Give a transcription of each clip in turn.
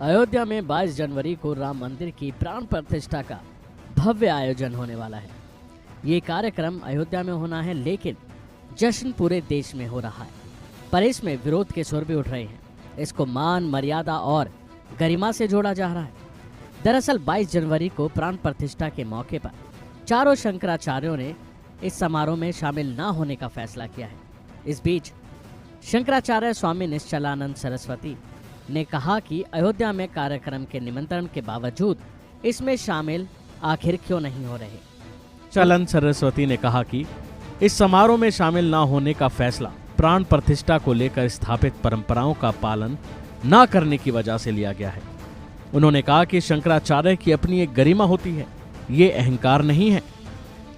अयोध्या में 22 जनवरी को राम मंदिर की प्राण प्रतिष्ठा का भव्य आयोजन होने वाला है। ये कार्यक्रम अयोध्या में होना है, लेकिन जश्न पूरे देश में हो रहा है। पर इसमें विरोध के सुर भी उठ रहे हैं। इसको मान, मर्यादा और गरिमा से जोड़ा जा रहा है। दरअसल 22 जनवरी को प्राण प्रतिष्ठा के मौके पर चारों शंकराचार्यों ने इस समारोह में शामिल न होने का फैसला किया है। इस बीच शंकराचार्य स्वामी निश्चलानंद सरस्वती ने कहा कि अयोध्या में कार्यक्रम के निमंत्रण के बावजूद इसमें शामिल आखिर क्यों नहीं हो रहे। चलन सरस्वती ने कहा कि इस समारोह में शामिल न होने का फैसला प्राण प्रतिष्ठा को लेकर स्थापित परंपराओं का पालन न करने की वजह से लिया गया है। उन्होंने कहा कि शंकराचार्य की अपनी एक गरिमा होती है, ये अहंकार नहीं है।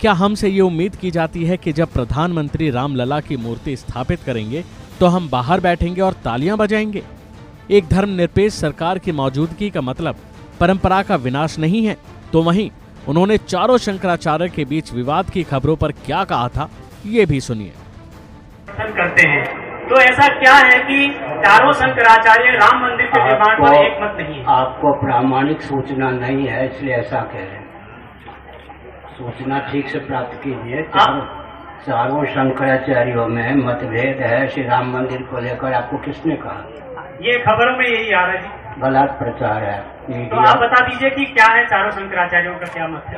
क्या हमसे ये उम्मीद की जाती है कि जब प्रधानमंत्री रामलला की मूर्ति स्थापित करेंगे तो हम बाहर बैठेंगे और तालियां बजाएंगे? एक धर्मनिरपेक्ष सरकार की मौजूदगी का मतलब परंपरा का विनाश नहीं है। तो वहीं उन्होंने चारों शंकराचार्य के बीच विवाद की खबरों पर क्या कहा था, ये भी सुनिए। करते हैं तो ऐसा क्या है कि चारों शंकराचार्य राम मंदिर के निर्माण पर एक मत नहीं है? आपको प्रामाणिक सूचना नहीं है, इसलिए ऐसा कह रहे हैं। सूचना ठीक से प्राप्त कीजिए। चारों शंकराचार्यों में मतभेद है श्री राम मंदिर को लेकर, आपको किसने कहा? ये खबरों में यही आ रहा है जी। गलत प्रचार है। तो आप बता दीजिए कि क्या है, चारों शंकराचार्यों का क्या मत है?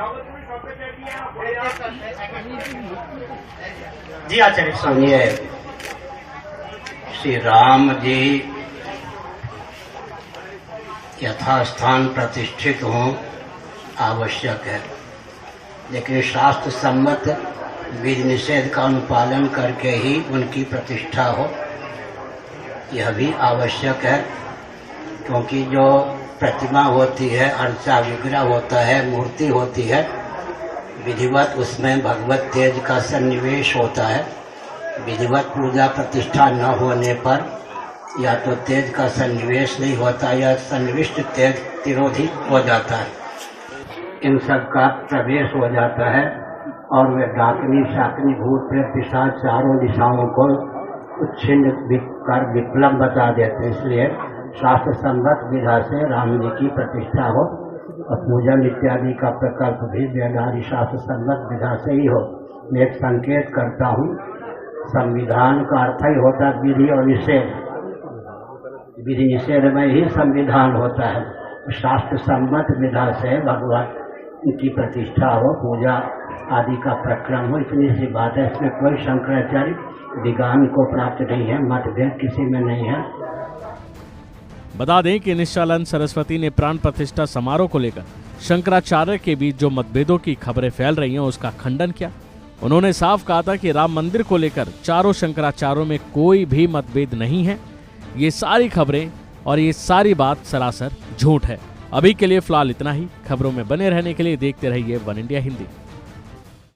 जी आचार्य सुनिए, श्री राम जी यथास्थान प्रतिष्ठित हों आवश्यक है, लेकिन शास्त्र सम्मत विधि निषेध का अनुपालन करके ही उनकी प्रतिष्ठा हो, यह भी आवश्यक है। क्योंकि जो प्रतिमा होती है, अर्चा विग्रह होता है, मूर्ति होती है, विधिवत उसमें भगवत तेज का सन्निवेश होता है। विधिवत पूजा प्रतिष्ठा न होने पर या तो तेज का सन्निवेश नहीं होता या सन्निविष्ट तेज तिरोधी हो जाता है, इन सब का प्रवेश हो जाता है और वे डाकनी, शाकनी, भूत प्रेत पिशाच चारों दिशाओं को उच्छिन्न कर विप्लव बता देते। इसलिए शास्त्र सम्मत विधा से राम जी की प्रतिष्ठा हो और पूजन इत्यादि का प्रकल्प भी वेदादि शास्त्र सम्मत विधा से ही हो। मैं एक संकेत करता हूँ, संविधान का अर्थ ही होता है विधि और निषेध। विधि निषेध में ही संविधान होता है। शास्त्र सम्मत विधा से भगवान की प्रतिष्ठा हो, पूजा आदि का प्रक्रम हो, इतनी सी बात है। इसमें कोई शंकराचार्य विज्ञान को प्राप्त नहीं है, मतभेद किसी में नहीं है। बता दें कि निश्चलानंद सरस्वती ने प्राण प्रतिष्ठा समारोह को लेकर शंकराचार्य के बीच जो मतभेदों की खबरें फैल रही हैं उसका खंडन किया। उन्होंने साफ कहा था कि राम मंदिर को लेकर चारों शंकराचार्यों में कोई भी मतभेद नहीं है। ये सारी खबरें और ये सारी बात सरासर झूठ है। अभी के लिए फिलहाल इतना ही। खबरों में बने रहने के लिए देखते रहिए वन इंडिया हिंदी।